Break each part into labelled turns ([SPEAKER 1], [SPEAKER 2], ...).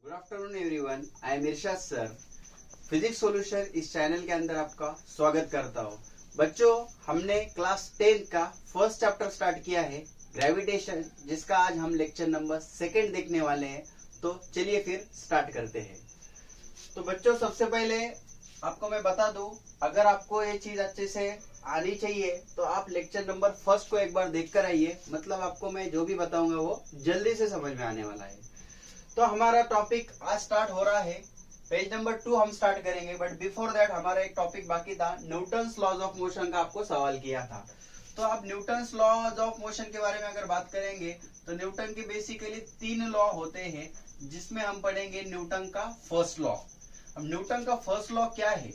[SPEAKER 1] Good afternoon everyone, I am Irshad sir. Physics solution इस channel के अंदर आपका स्वागत करता हूँ। बच्चों, हमने क्लास 10 का फर्स्ट चैप्टर स्टार्ट किया है, ग्रेविटेशन, जिसका आज हम लेक्चर नंबर 2 देखने वाले हैं। तो चलिए फिर स्टार्ट करते हैं। तो बच्चों, सबसे पहले आपको मैं बता दूं, अगर आपको ये चीज अच्छे से आनी चाहिए तो आप लेक्चर नंबर 1 को एक बार देख कर आइए। मतलब आपको मैं जो भी बताऊंगा वो जल्दी से समझ में आने वाला है। तो हमारा टॉपिक आज स्टार्ट हो रहा है, पेज नंबर 2 हम स्टार्ट करेंगे। बट बिफोर दैट हमारा एक टॉपिक बाकी था, न्यूटन्स लॉज ऑफ मोशन का आपको सवाल किया था। तो आप न्यूटन्स लॉज ऑफ मोशन के बारे में अगर बात करेंगे तो न्यूटन के बेसिकली 3 लॉ होते हैं, जिसमें हम पढ़ेंगे न्यूटन का फर्स्ट लॉ। अब न्यूटन का फर्स्ट लॉ क्या है?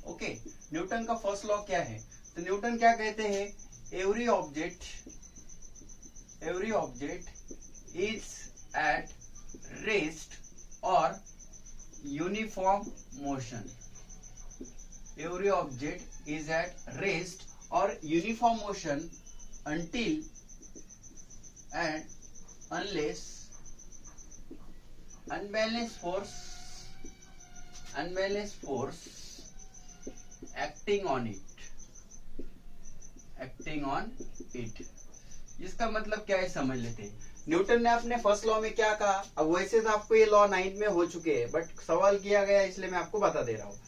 [SPEAKER 1] ओके, न्यूटन का फर्स्ट लॉ क्या है? तो न्यूटन क्या कहते हैं? Every object is at rest or uniform motion. Every object is at rest or uniform motion until and unless unbalanced force acting on it. इसका मतलब क्या है समझ लेते हैं। न्यूटन ने अपने फर्स्ट लॉ में क्या कहा? अब वैसे तो आपको ये लॉ 9 में हो चुके हैं, बट सवाल किया गया इसलिए मैं आपको बता दे रहा हूँ।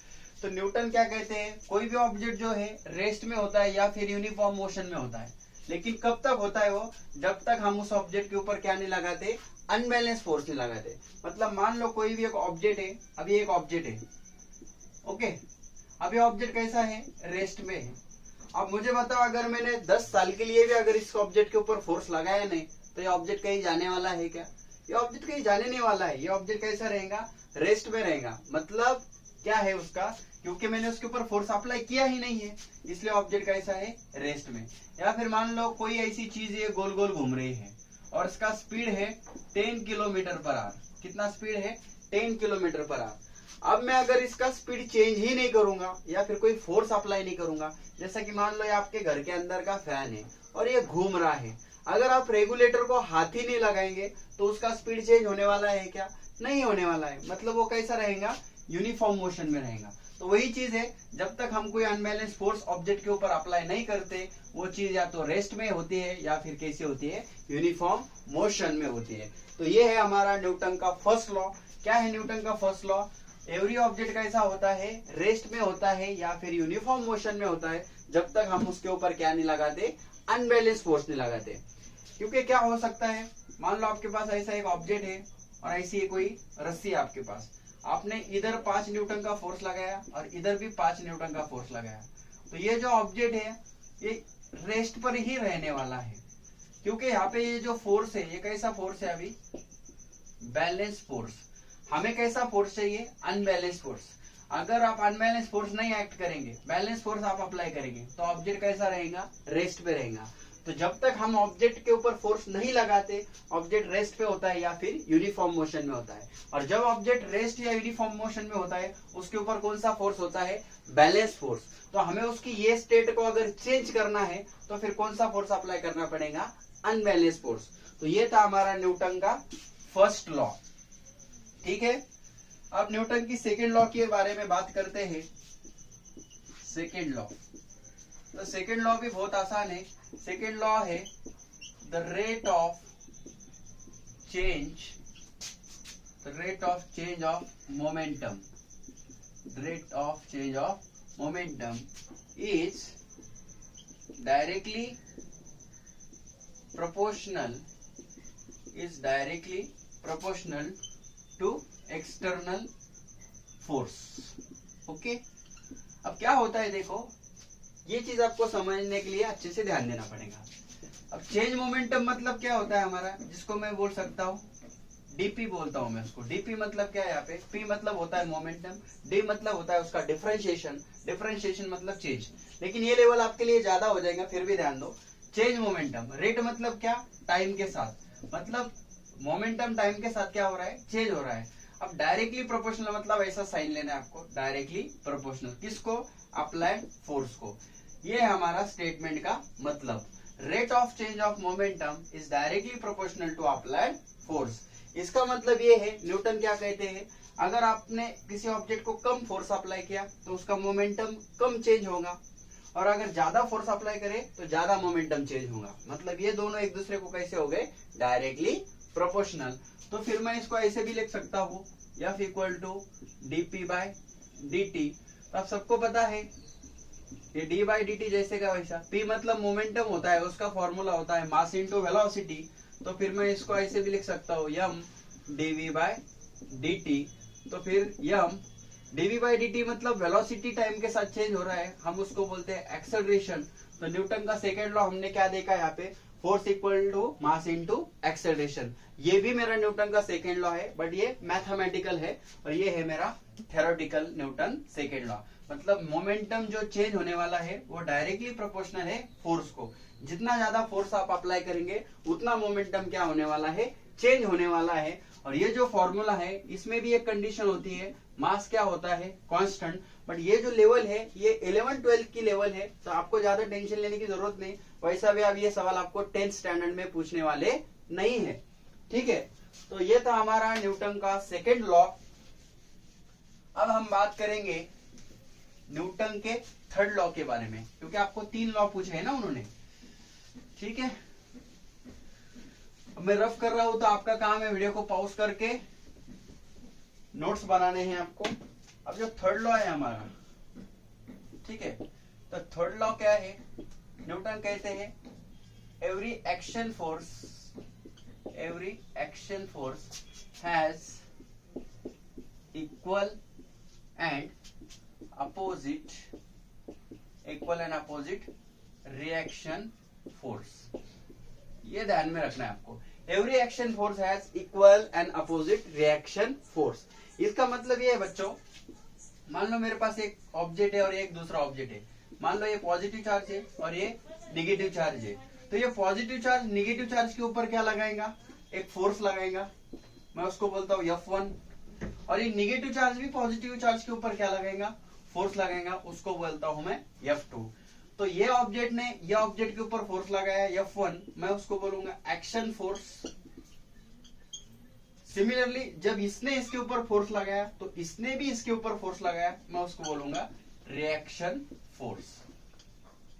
[SPEAKER 1] तो न्यूटन क्या कहते हैं, कोई भी ऑब्जेक्ट जो है रेस्ट में होता है या फिर यूनिफॉर्म मोशन में होता है। लेकिन कब तक होता है वो? जब तक हम उस ऑब्जेक्ट के ऊपर क्या नहीं लगाते? अनबैलेंस फोर्स नहीं लगाते। मतलब मान लो कोई भी एक ऑब्जेक्ट है, अभी एक ऑब्जेक्ट है, ओके, अभी ऑब्जेक्ट कैसा है? रेस्ट में है। अब मुझे बताओ, अगर मैंने 10 साल के लिए भी अगर इस ऑब्जेक्ट के ऊपर फोर्स लगाया नहीं तो ये ऑब्जेक्ट कहीं जाने वाला है क्या? ये ऑब्जेक्ट कहीं जाने नहीं वाला है। ये ऑब्जेक्ट कैसा रहेगा? रेस्ट में रहेगा। मतलब क्या है उसका? क्योंकि मैंने उसके ऊपर फोर्स अप्लाई किया ही नहीं है, इसलिए ऑब्जेक्ट कैसा है? रेस्ट में। या फिर मान लो कोई ऐसी चीज है गोल गोल घूम रही है और इसका स्पीड है 10 किलोमीटर पर आवर। कितना स्पीड है? 10 किलोमीटर पर आवर। अब मैं अगर इसका स्पीड चेंज ही नहीं करूंगा या फिर कोई फोर्स अप्लाई नहीं करूंगा, जैसा कि मान लो ये आपके घर के अंदर का फैन है और ये घूम रहा है, अगर आप रेगुलेटर को हाथ ही नहीं लगाएंगे तो उसका स्पीड चेंज होने वाला है क्या? नहीं होने वाला है। मतलब वो कैसा रहेगा? यूनिफॉर्म मोशन में रहेगा। तो वही चीज है, जब तक हम कोई अनबैलेंस फोर्स ऑब्जेक्ट के ऊपर अप्लाई नहीं करते, वो चीज या तो रेस्ट में होती है या फिर कैसे होती है? यूनिफॉर्म मोशन में होती है। तो ये है हमारा न्यूटन का फर्स्ट लॉ। क्या है न्यूटन का फर्स्ट लॉ? एवरी ऑब्जेक्ट कैसा होता है? रेस्ट में होता है या फिर यूनिफॉर्म मोशन में होता है, जब तक हम उसके ऊपर क्या नहीं लगाते? अनबैलेंस फोर्स नहीं लगाते। क्योंकि क्या हो सकता है, मान लो आपके पास ऐसा एक ऑब्जेक्ट है और ऐसी कोई रस्सी है आपके पास, आपने इधर 5 न्यूटन का फोर्स लगाया और इधर भी 5 न्यूटन का फोर्स लगाया, तो ये जो ऑब्जेक्ट है ये रेस्ट पर ही रहने वाला है। क्योंकि यहाँ पे ये जो फोर्स है, ये कैसा फोर्स है? अभी बैलेंस फोर्स। हमें कैसा फोर्स चाहिए? Unbalance force. अगर आप अनबैलेंस फोर्स नहीं एक्ट करेंगे, बैलेंस फोर्स आप अप्लाई करेंगे, तो ऑब्जेक्ट कैसा रहेगा? रेस्ट पे रहेगा। तो जब तक हम ऑब्जेक्ट के ऊपर फोर्स नहीं लगाते, ऑब्जेक्ट रेस्ट पे होता है या फिर यूनिफॉर्म मोशन में होता है। और जब ऑब्जेक्ट रेस्ट या यूनिफॉर्म मोशन में होता है, उसके ऊपर कौन सा फोर्स होता है? Balance force. तो हमें उसकी ये स्टेट को अगर चेंज करना है तो फिर कौन सा फोर्स अप्लाई करना पड़ेगा? Unbalance force. तो ये था हमारा न्यूटन का फर्स्ट लॉ। ठीक है, अब न्यूटन की सेकेंड लॉ के बारे में बात करते हैं। सेकेंड लॉ, तो सेकेंड लॉ भी बहुत आसान है। सेकेंड लॉ है the rate of change of momentum. Rate of change of momentum is directly proportional to external force. Okay, अब क्या होता है देखो, ये चीज आपको समझने के लिए अच्छे से ध्यान देना पड़ेगा। अब चेंज मोमेंटम मतलब क्या होता है हमारा, जिसको मैं बोल सकता हूँ डीपी बोलता हूँ मैं उसको। डीपी मतलब क्या है? यहाँ पे पी मतलब होता है मोमेंटम, डी मतलब होता है उसका डिफरेंशिएशन मतलब चेंज। लेकिन ये लेवल आपके लिए ज्यादा हो जाएगा, फिर भी ध्यान दो। चेंज मोमेंटम, रेट मतलब क्या? टाइम के साथ। मतलब मोमेंटम टाइम के साथ क्या हो रहा है? चेंज हो रहा है। अब डायरेक्टली प्रोपोर्शनल मतलब ऐसा साइन लेना है आपको, डायरेक्टली प्रोपोर्शनल। किसको? अप्लाइड फोर्स को। ये है हमारा स्टेटमेंट का मतलब। Rate of change of momentum is directly proportional to applied force. इसका मतलब ये है, न्यूटन क्या कहते हैं, अगर आपने किसी ऑब्जेक्ट को कम फोर्स अप्लाई किया तो उसका मोमेंटम कम चेंज होगा, और अगर ज्यादा फोर्स अप्लाई करे तो ज्यादा मोमेंटम चेंज होगा। मतलब ये दोनों एक दूसरे को कैसे हो गए, डायरेक्टली प्रोपोर्शनल। तो फिर मैं इसको ऐसे भी लिख सकता हूँ, F इक्वल टू dp/dt। तो आप सबको पता है ये d/dt जैसे का वैसा, p मतलब मोमेंटम होता है, उसका फॉर्मूला होता है मास इंटू वेलोसिटी। तो फिर मैं इसको ऐसे भी लिख सकता हूँ m dv/dt। तो फिर m dv/dt मतलब वेलोसिटी टाइम के साथ चेंज हो रहा है, हम उसको बोलते हैं एक्सेलरेशन। तो न्यूटन का सेकेंड लॉ हमने क्या देखा यहाँ पे, force equal to mass into acceleration. ये भी मेरा न्यूटन का सेकेंड लॉ है, बट ये मैथमेटिकल है, और ये है मेरा थ्योरेटिकल न्यूटन सेकेंड लॉ। मतलब मोमेंटम जो चेंज होने वाला है वो डायरेक्टली प्रोपोर्शनल है फोर्स को। जितना ज्यादा फोर्स आप अप्लाई करेंगे उतना मोमेंटम क्या होने वाला है, चेंज होने वाला है। और ये जो फॉर्मूला है इसमें भी एक कंडीशन होती है, मास क्या होता है, कांस्टेंट। बट ये जो लेवल है ये 11-12 की लेवल है, तो आपको ज्यादा टेंशन लेने की जरूरत नहीं। वैसा भी अब ये सवाल आपको 10th स्टैंडर्ड में पूछने वाले नहीं है, ठीक है। तो ये था हमारा न्यूटन का सेकेंड लॉ। अब हम बात करेंगे न्यूटन के थर्ड लॉ के बारे में, क्योंकि आपको 3 लॉ पूछे हैं ना उन्होंने, ठीक है। अब मैं रफ कर रहा हूं, तो आपका काम है वीडियो को पॉज करके नोट्स बनाने हैं आपको। अब जो थर्ड लॉ है हमारा, ठीक है, तो थर्ड लॉ क्या है, न्यूटन कहते हैं every action force has equal and opposite reaction force. ये ध्यान में रखना है आपको, every action force has equal and opposite reaction force. इसका मतलब ये है बच्चों, मान लो मेरे पास एक ऑब्जेक्ट है और एक दूसरा ऑब्जेक्ट है। मान लो ये पॉजिटिव चार्ज है और ये निगेटिव चार्ज है। तो ये पॉजिटिव चार्ज निगेटिव चार्ज के ऊपर क्या लगाएगा, एक फोर्स लगाएगा, मैं उसको बोलता हूँ F1। और ये निगेटिव चार्ज भी पॉजिटिव चार्ज के ऊपर क्या लगाएगा, फोर्स लगाएगा, उसको बोलता हूं मैं F2। तो ये ऑब्जेक्ट ने ये ऑब्जेक्ट के ऊपर फोर्स लगाया F1, मैं उसको बोलूंगा एक्शन फोर्स। सिमिलरली जब इसने इसके ऊपर फोर्स लगाया तो इसने भी इसके ऊपर फोर्स लगाया, मैं उसको बोलूंगा रिएक्शन फोर्स।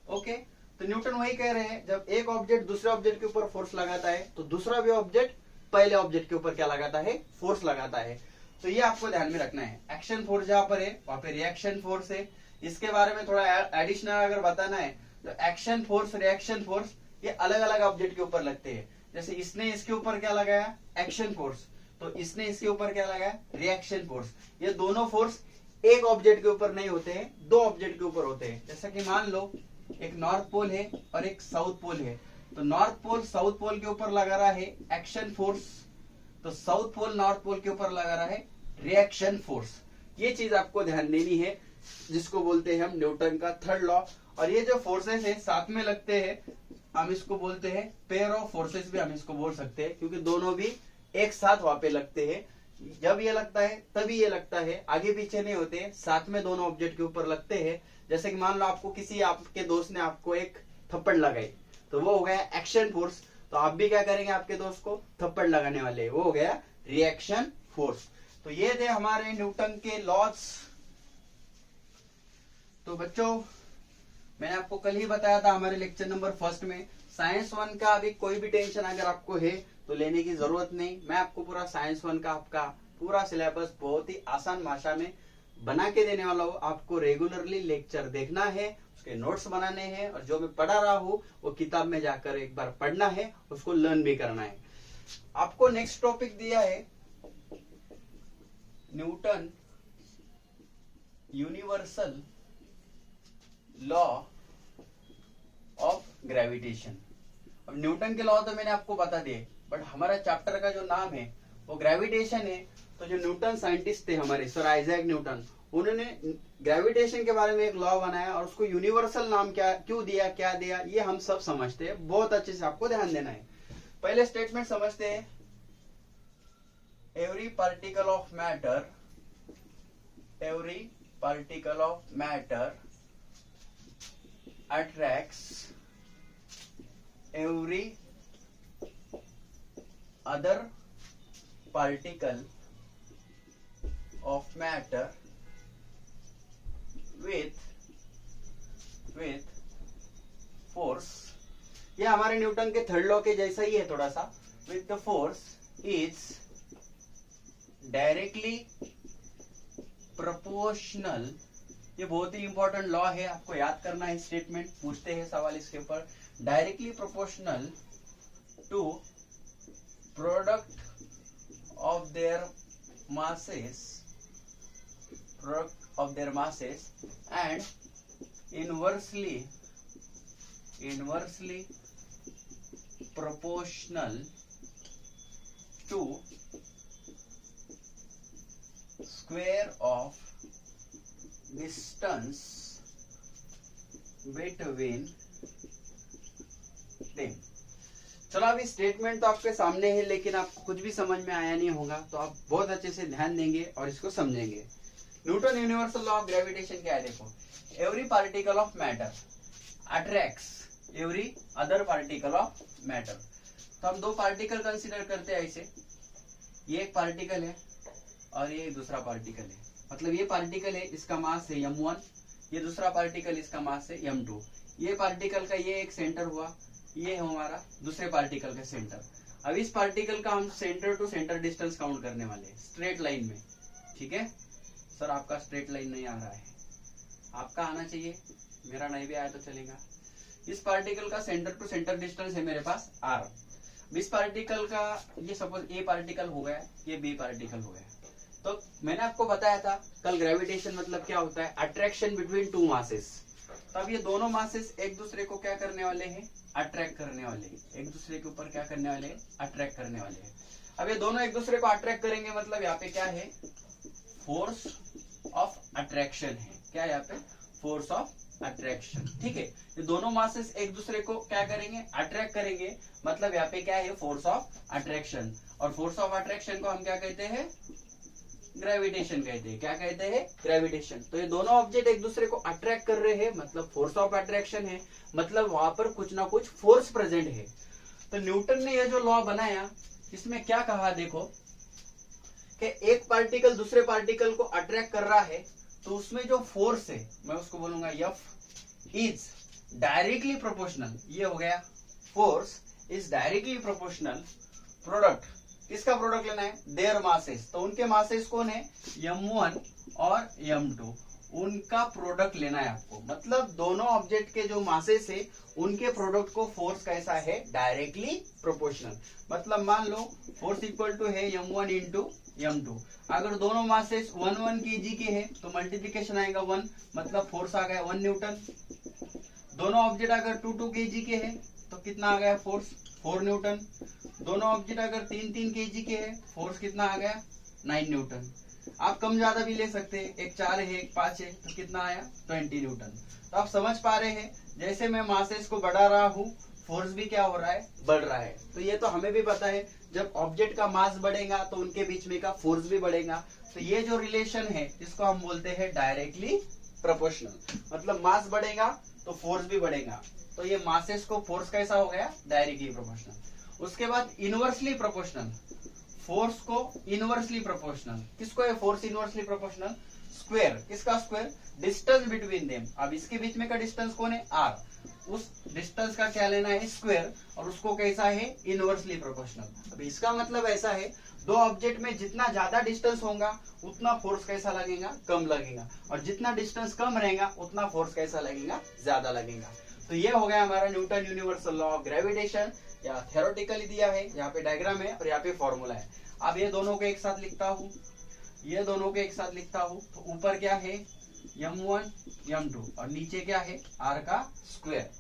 [SPEAKER 1] ओके, तो न्यूटन वही कह रहे हैं, जब एक ऑब्जेक्ट दूसरे ऑब्जेक्ट के ऊपर फोर्स लगाता है तो दूसरा भी ऑब्जेक्ट पहले ऑब्जेक्ट के ऊपर क्या लगाता है, फोर्स लगाता है। तो ये आपको ध्यान में रखना है, एक्शन फोर्स जहां पर है वहां पे रिएक्शन फोर्स है। इसके बारे में थोड़ा एडिशनल अगर बताना है तो एक्शन फोर्स, रिएक्शन फोर्स ये अलग अलग ऑब्जेक्ट के ऊपर लगते हैं। जैसे इसने इसके ऊपर क्या लगाया, एक्शन फोर्स, तो इसने इसके ऊपर क्या लगाया, रिएक्शन फोर्स। ये दोनों फोर्स एक ऑब्जेक्ट के ऊपर नहीं होते हैं, 2 ऑब्जेक्ट के ऊपर होते हैं। जैसा कि मान लो एक नॉर्थ पोल है और एक साउथ पोल है, तो नॉर्थ पोल साउथ पोल के ऊपर लगा रहा है एक्शन फोर्स, तो साउथ पोल नॉर्थ पोल के ऊपर लगा रहा है रिएक्शन फोर्स। ये चीज आपको ध्यान देनी है, जिसको बोलते हैं हम न्यूटन का थर्ड लॉ। और ये जो फोर्सेस है साथ में लगते हैं, हम इसको बोलते हैं पेयर ऑफ फोर्सेस भी हम इसको बोल सकते हैं, क्योंकि दोनों भी एक साथ वहां पे लगते हैं। जब ये लगता है तभी ये लगता है, आगे पीछे नहीं होते, साथ में दोनों ऑब्जेक्ट के ऊपर लगते हैं। जैसे कि मान लो आपको किसी आपके दोस्त ने आपको एक थप्पड़ लगाई, तो वो हो गया एक्शन फोर्स। तो आप भी क्या करेंगे, आपके दोस्त को थप्पड़ लगाने वाले, वो हो गया रिएक्शन फोर्स। तो ये थे हमारे न्यूटन के लॉज। तो बच्चों मैंने आपको कल ही बताया था हमारे लेक्चर नंबर 1 में, साइंस 1 का अभी कोई भी टेंशन अगर आपको है तो लेने की जरूरत नहीं। मैं आपको पूरा साइंस 1 का आपका पूरा सिलेबस बहुत ही आसान भाषा में बना के देने वाला हूँ। आपको रेगुलरली लेक्चर देखना है, उसके नोट्स बनाने हैं, और जो मैं पढ़ा रहा हूँ वो किताब में जाकर एक बार पढ़ना है, उसको लर्न भी करना है। आपको नेक्स्ट टॉपिक दिया है Newton universal law of gravitation. अब न्यूटन के लॉ तो मैंने आपको बता दिए, बट हमारा चैप्टर का जो नाम है वो ग्रेविटेशन है। तो जो न्यूटन साइंटिस्ट थे हमारे सर आइजैक न्यूटन, उन्होंने ग्रेविटेशन के बारे में एक लॉ बनाया, और उसको यूनिवर्सल नाम क्यों दिया, क्या दिया, ये हम सब समझते हैं। बहुत अच्छे से आपको ध्यान देना है। पहले स्टेटमेंट समझते हैं, every particle of matter attracts every other particle of matter with force, ये हमारे न्यूटन के थर्ड लॉ के जैसा ही है थोड़ा सा, with the force is directly proportional, ये बहुत ही इंपॉर्टेंट लॉ है, आपको याद करना है स्टेटमेंट, पूछते हैं सवाल इसके ऊपर, directly proportional to product of their masses and inversely proportional to square of distance between them। चलो अभी स्टेटमेंट तो आपके सामने है, लेकिन आपको कुछ भी समझ में आया नहीं होगा, तो आप बहुत अच्छे से ध्यान देंगे और इसको समझेंगे। Newton universal law of gravitation क्या है, देखो, every particle of matter attracts every other particle of matter. तो हम दो पार्टिकल कंसीडर करते हैं ऐसे, ये एक पार्टिकल है और ये दूसरा पार्टिकल है, मतलब ये पार्टिकल है, इसका मास है m1, ये दूसरा पार्टिकल इसका मास है m2, ये पार्टिकल का ये एक सेंटर हुआ, ये है हमारा दूसरे पार्टिकल का सेंटर। अब इस पार्टिकल का हम centre to centre distance count करने वाले हैं स्ट्रेट लाइन में, ठीक है। सर आपका स्ट्रेट लाइन नहीं आ रहा है, आपका आना चाहिए, मेरा नहीं भी आया तो चलेगा। इस पार्टिकल का सेंटर टू सेंटर डिस्टेंस है मेरे पास r, इस पार्टिकल का ये सपोज ए पार्टिकल हो गया, ये बी पार्टिकल हो गया। तो मैंने आपको बताया था कल ग्रेविटेशन मतलब क्या होता है, अट्रैक्शन बिटवीन टू मासेस। तब ये दोनों मासेस एक दूसरे को क्या करने वाले हैं, अट्रैक्ट करने वाले हैं, एक दूसरे के ऊपर क्या करने वाले हैं, अट्रैक्ट करने वाले हैं। अब ये दोनों एक दूसरे को अट्रैक्ट करेंगे, मतलब यहाँ पे क्या है, फोर्स ऑफ अट्रैक्शन है, क्या यहाँ पे, फोर्स ऑफ अट्रैक्शन, ठीक है। ये दोनों मासेस एक दूसरे को क्या करेंगे, अट्रैक्ट करेंगे, मतलब यहाँ पे क्या है, फोर्स ऑफ अट्रैक्शन। और फोर्स ऑफ अट्रैक्शन को हम क्या कहते हैं, ग्रेविटेशन कहते हैं। क्या कहते हैं, ग्रेविटेशन। तो ये दोनों ऑब्जेक्ट एक दूसरे को अट्रैक्ट कर रहे हैं, मतलब फोर्स ऑफ अट्रैक्शन है, मतलब वहां पर कुछ ना कुछ फोर्स प्रेजेंट है। तो न्यूटन ने ये जो लॉ बनाया, इसमें क्या कहा, देखो कि एक पार्टिकल दूसरे पार्टिकल को अट्रैक्ट कर रहा है, तो उसमें जो फोर्स है मैं उसको बोलूंगा F इज डायरेक्टली प्रोपोर्शनल, ये हो गया, force is directly proportional, product, किसका प्रोडक्ट लेना है, देयर मासेस। तो उनके मासेस कौन है, m1 और m2, उनका प्रोडक्ट लेना है आपको। मतलब दोनों ऑब्जेक्ट के जो मासेस है उनके प्रोडक्ट को फोर्स कैसा है, डायरेक्टली प्रोपोर्शनल। मतलब मान लो फोर्स इक्वल टू है m1 इंटू m2। अगर दोनों मासेस 1 kg के हैं तो मल्टीप्लीकेशन आएगा 1, मतलब फोर्स आ गया 1 न्यूटन। दोनों ऑब्जेक्ट अगर 2 kg के हैं तो कितना आ गया, फोर्स 4 न्यूटन। दोनों ऑब्जेक्ट अगर 3 kg के हैं, फोर्स कितना आ गया, 9 न्यूटन। आप कम ज्यादा भी ले सकते हैं, एक 4 है एक 5 है, तो कितना आया, 20 न्यूटन। तो आप समझ पा रहे हैं, जैसे मैं मासेस को बढ़ा रहा हूँ, फोर्स भी क्या हो रहा है, बढ़ रहा है। तो ये तो हमें भी पता है, जब ऑब्जेक्ट का मास बढ़ेगा तो उनके बीच में का फोर्स भी बढ़ेगा। तो ये जो रिलेशन है इसको हम बोलते हैं डायरेक्टली प्रोपोर्शनल। मतलब मास बढ़ेगा तो फोर्स भी बढ़ेगा। तो ये मासेस को फोर्स कैसा हो गया, डायरेक्टली प्रोपोर्शनल। उसके बाद इनवर्सली प्रोपोर्शनल, फोर्स को इनवर्सली प्रोपोर्शनल। किसको है फोर्स इनवर्सली प्रोपोर्शनल, स्क्वायर, किसका स्क्वायर, डिस्टेंस बिटवीन देम। अब इसके बीच में का डिस्टेंस कौन है, r, उस डिस्टेंस का क्या लेना है, स्क्वायर, और उसको कैसा है, इनवर्सली प्रोपोर्शनल। अब इसका मतलब ऐसा है, दो ऑब्जेक्ट में जितना ज्यादा डिस्टेंस होगा उतना फोर्स कैसा लगेगा, कम लगेगा, और जितना डिस्टेंस कम रहेगा उतना फोर्स कैसा लगेगा, ज्यादा लगेगा। तो ये हो गया हमारा Newton universal law of gravitation, या थ्योरेटिकली दिया है, यहाँ पे डायग्राम है और यहाँ पे फॉर्मूला है। अब ये दोनों को एक साथ लिखता हूँ, ये दोनों को एक साथ लिखता हूँ। तो ऊपर क्या है, m1 m2, और नीचे क्या है, r का स्क्वायर।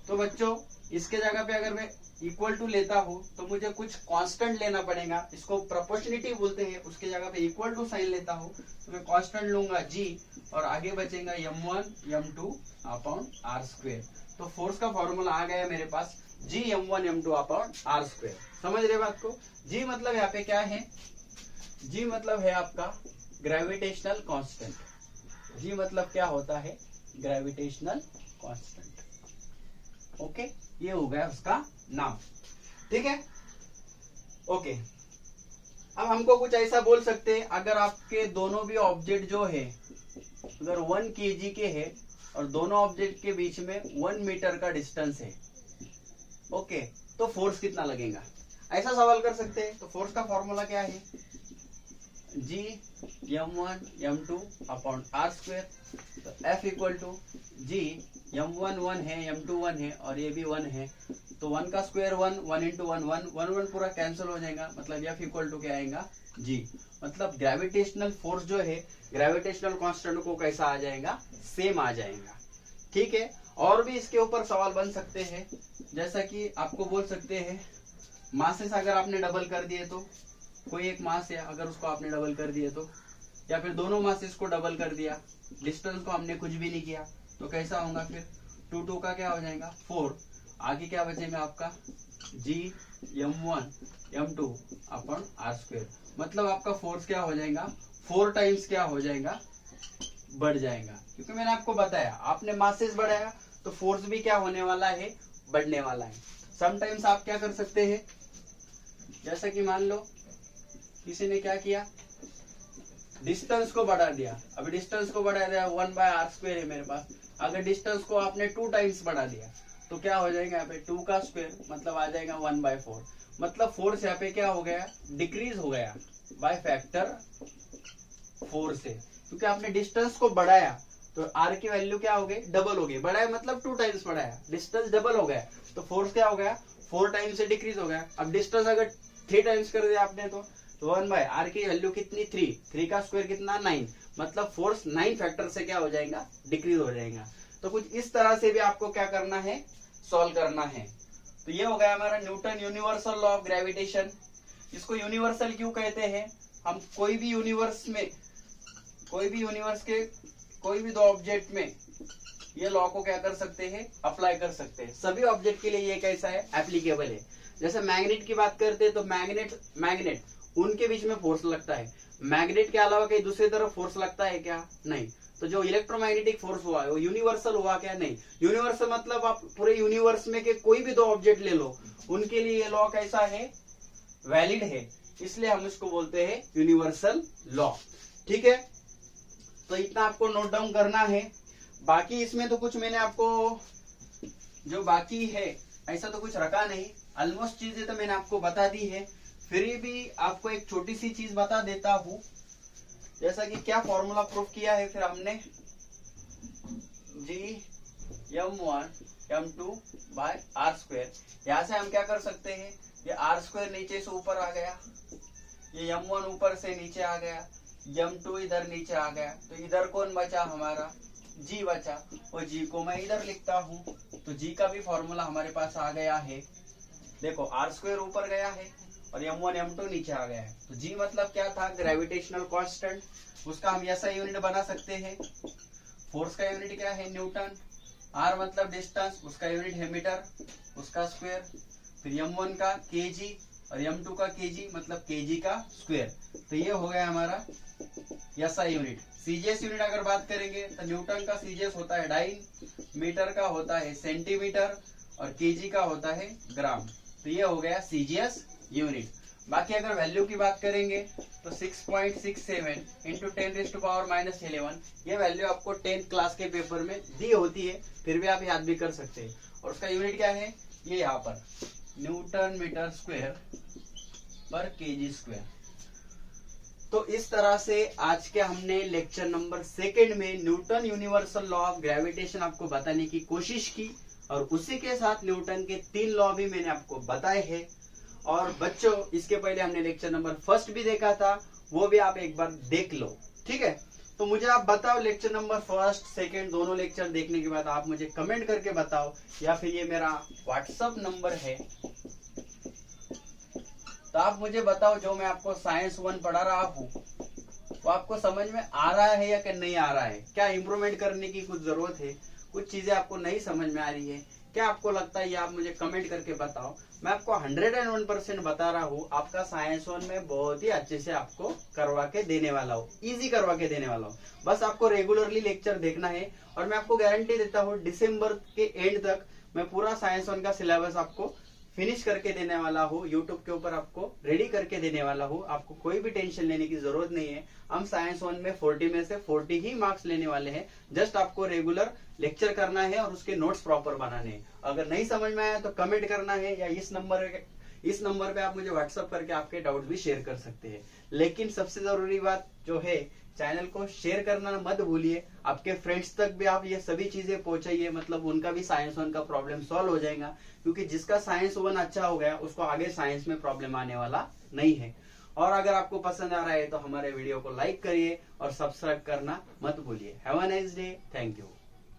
[SPEAKER 1] तो बच्चों इसके जगह पे अगर मैं इक्वल टू लेता हूँ तो मुझे कुछ कांस्टेंट लेना पड़ेगा, इसको प्रोपोर्शनलिटी बोलते हैं। उसके जगह पे इक्वल टू साइन लेता हूँ तो मैं कांस्टेंट लूंगा g, और आगे बचेगा m1 m2 upon r square. तो फोर्स का फॉर्मूला आ गया मेरे पास, g m1 m2 upon r square. समझ रहे बात को। g मतलब यहाँ पे क्या है, g मतलब है आपका ग्रेविटेशनल कांस्टेंट। g मतलब क्या होता है, ग्रेविटेशनल कांस्टेंट। ओके, ये हो गया उसका नाम, ठीक है। ओके, अब हमको कुछ ऐसा बोल सकते हैं, अगर आपके दोनों भी ऑब्जेक्ट जो है अगर 1 kg के है और दोनों ऑब्जेक्ट के बीच में 1 मीटर का डिस्टेंस है, ओके, तो फोर्स कितना लगेगा, ऐसा सवाल कर सकते हैं। तो फोर्स का फॉर्मूला क्या है, G m1 m2 upon r square. तो F equal to G m1 1 है, m2 1 है और ये भी 1 है, तो 1 का स्क्वायर 1, 1 इंटू 1 1, 1 1 पूरा कैंसिल हो जाएगा, मतलब F इक्वल टू क्या आएगा, G। मतलब ग्रेविटेशनल फोर्स जो है ग्रेविटेशनल कांस्टेंट को कैसा आ जाएगा, सेम आ जाएगा। ठीक है, और भी इसके ऊपर सवाल बन सकते हैं, जैसा कि आपको बोल सकते हैं मासेस अगर आपने डबल कर दिए तो, कोई एक मास है अगर उसको आपने डबल कर दिए तो, या फिर दोनों मासेस को डबल कर दिया, डिस्टेंस को हमने कुछ भी नहीं किया, तो कैसा होगा फिर 2 2 का क्या हो जाएगा 4, आगे क्या बचेगा आपका G m1 m2 upon r square. मतलब आपका फोर्स क्या हो जाएगा 4 टाइम्स क्या हो जाएगा, बढ़ जाएगा, क्योंकि मैंने आपको बताया आपने मासेस बढ़ाया तो फोर्स भी क्या होने वाला है, बढ़ने वाला है। समटाइम्स आप क्या कर सकते हैं, जैसा कि मान लो किसी ने क्या किया, डिस्टेंस को बढ़ा दिया, अभी डिस्टेंस को बढ़ा दिया 1/r स्क्वायर है मेरे पास, अगर डिस्टेंस को आपने 2 टाइम्स बढ़ा दिया तो क्या हो जाएगा यहाँ पे 2 का स्क्वायर, मतलब आ जाएगा 1/4। मतलब फोर्स यहाँ पे क्या हो गया, डिक्रीज हो गया बाय फैक्टर 4 से, क्योंकि आपने डिस्टेंस को बढ़ाया तो r की वैल्यू क्या हो गई, डबल हो गई, बढ़ाया मतलब 2 टाइम्स बढ़ाया, डिस्टेंस डबल हो गया तो फोर्स क्या हो गया 4 टाइम्स से डिक्रीज हो गया। अब डिस्टेंस अगर 3 टाइम्स कर दिया आपने तो 1/r की वैल्यू कितनी 3 का स्क्वायर कितना 9, मतलब फोर्स 9 फैक्टर से क्या हो जाएगा, डिक्रीज हो जाएगा। तो कुछ इस तरह से भी आपको क्या करना है, सॉल्व करना है। तो ये हो गया हमारा Newton universal law of gravitation. इसको यूनिवर्सल क्यों कहते हैं, हम कोई भी यूनिवर्स में, कोई भी यूनिवर्स के कोई भी 2 ऑब्जेक्ट में ये लॉ को क्या कर सकते हैं, अप्लाई कर सकते हैं। सभी ऑब्जेक्ट के लिए ये कैसा है, एप्लीकेबल है। जैसे मैग्नेट की बात करते हैं तो मैग्नेट उनके बीच में फोर्स लगता है, मैग्नेट के अलावा कहीं दूसरी तरफ फोर्स लगता है क्या, नहीं। तो जो इलेक्ट्रोमैग्नेटिक फोर्स हुआ है वो यूनिवर्सल हुआ क्या, नहीं। यूनिवर्सल मतलब आप पूरे यूनिवर्स में के कोई भी 2 ऑब्जेक्ट ले लो, उनके लिए ये लॉ कैसा है, वैलिड है, इसलिए हम इसको बोलते हैं यूनिवर्सल लॉ। ठीक है, तो इतना आपको नोट डाउन करना है। बाकी इसमें तो कुछ मैंने आपको जो बाकी है ऐसा तो कुछ रखा नहीं, ऑलमोस्ट चीजें तो मैंने आपको बता दी है। फिर भी आपको एक छोटी सी चीज बता देता हूं, जैसा कि क्या फॉर्मूला प्रूफ किया है फिर हमने, G m1 m2 bye r square. यहां से हम क्या कर सकते हैं, ये r स्क्वायर नीचे से ऊपर आ गया, ये m1 ऊपर से नीचे आ गया, m2 इधर नीचे आ गया, तो इधर कौन बचा हमारा, G बचा, और G को मैं इधर लिखता हूं, तो G का भी फॉर्मूला हमारे पास आ गया है। देखो r स्क्वायर ऊपर गया है और m1 m2 नीचे आ गया है, तो G मतलब क्या था, ग्रेविटेशनल कांस्टेंट, उसका हम ऐसा यूनिट बना सकते हैं। फोर्स का यूनिट क्या है, न्यूटन। r मतलब डिस्टेंस, उसका यूनिट है मीटर, उसका स्क्वायर। फिर m1 का kg और m2 का kg मतलब kg का स्क्वायर। तो ये हो गया हमारा ऐसा यूनिट। सीजीएस यूनिट अगर बात करेंगे तो न्यूटन का सीजीएस होता है डाइन, मीटर का होता है सेंटीमीटर और केजी का होता है ग्राम। तो ये हो गया सीजीएस यूनिट। बाकी अगर वैल्यू की बात करेंगे तो 6.67 इंटू 10⁻⁻11 ये वैल्यू आपको 10th क्लास के पेपर में दी होती है, फिर भी आप याद भी कर सकते हैं। और उसका यूनिट क्या है, ये यहाँ पर न्यूटन मीटर स्क्वायर पर केजी स्क्वायर। तो इस तरह से आज के हमने लेक्चर नंबर 2 में Newton universal law of gravitation आपको बताने की कोशिश की, और उसी के साथ न्यूटन के 3 लॉ भी मैंने आपको बताए हैं। और बच्चों इसके पहले हमने लेक्चर नंबर 1 भी देखा था, वो भी आप एक बार देख लो, ठीक है। तो मुझे आप बताओ लेक्चर नंबर 1, 2 दोनों लेक्चर देखने के बाद आप मुझे कमेंट करके बताओ, या फिर ये मेरा व्हाट्सएप नंबर है, तो आप मुझे बताओ जो मैं आपको साइंस 1 पढ़ा रहा हूँ वो आपको समझ में आ रहा है या नहीं आ रहा है, क्या इंप्रूवमेंट करने की कुछ जरूरत है, कुछ चीजें आपको नहीं समझ में आ रही है, क्या आपको लगता है, ये आप मुझे कमेंट करके बताओ। मैं आपको 101% बता रहा हूँ, आपका साइंस 1 में बहुत ही अच्छे से आपको करवा के देने वाला हूँ, इजी करवा के देने वाला हूँ। बस आपको रेगुलरली लेक्चर देखना है, और मैं आपको गारंटी देता हूँ दिसंबर के एंड तक मैं पूरा साइंस 1 का सिलेबस आपको फिनिश करके देने वाला हूँ, यूट्यूब के ऊपर आपको रेडी करके देने वाला हूँ। आपको कोई भी टेंशन लेने की जरूरत नहीं है। हम साइंस 1 में 40 में से 40 ही मार्क्स लेने वाले हैं। जस्ट आपको रेगुलर लेक्चर करना है और उसके नोट्स प्रॉपर बनाने हैं। अगर नहीं समझ में आया तो कमेंट करना है, या इस नंबर पे आप मुझे व्हाट्सअप करके आपके डाउट भी शेयर कर सकते हैं। लेकिन सबसे जरूरी बात जो है, चैनल को शेयर करना मत भूलिए। आपके फ्रेंड्स तक भी आप ये सभी चीजें पहुंचाइए, मतलब उनका भी साइंस 1 का प्रॉब्लम सॉल्व हो जाएगा। क्योंकि जिसका साइंस 1 अच्छा हो गया उसको आगे साइंस में प्रॉब्लम आने वाला नहीं है। और अगर आपको पसंद आ रहा है तो हमारे वीडियो को लाइक करिए और सब्सक्राइब करना मत भूलिए। Have a nice day. Thank you.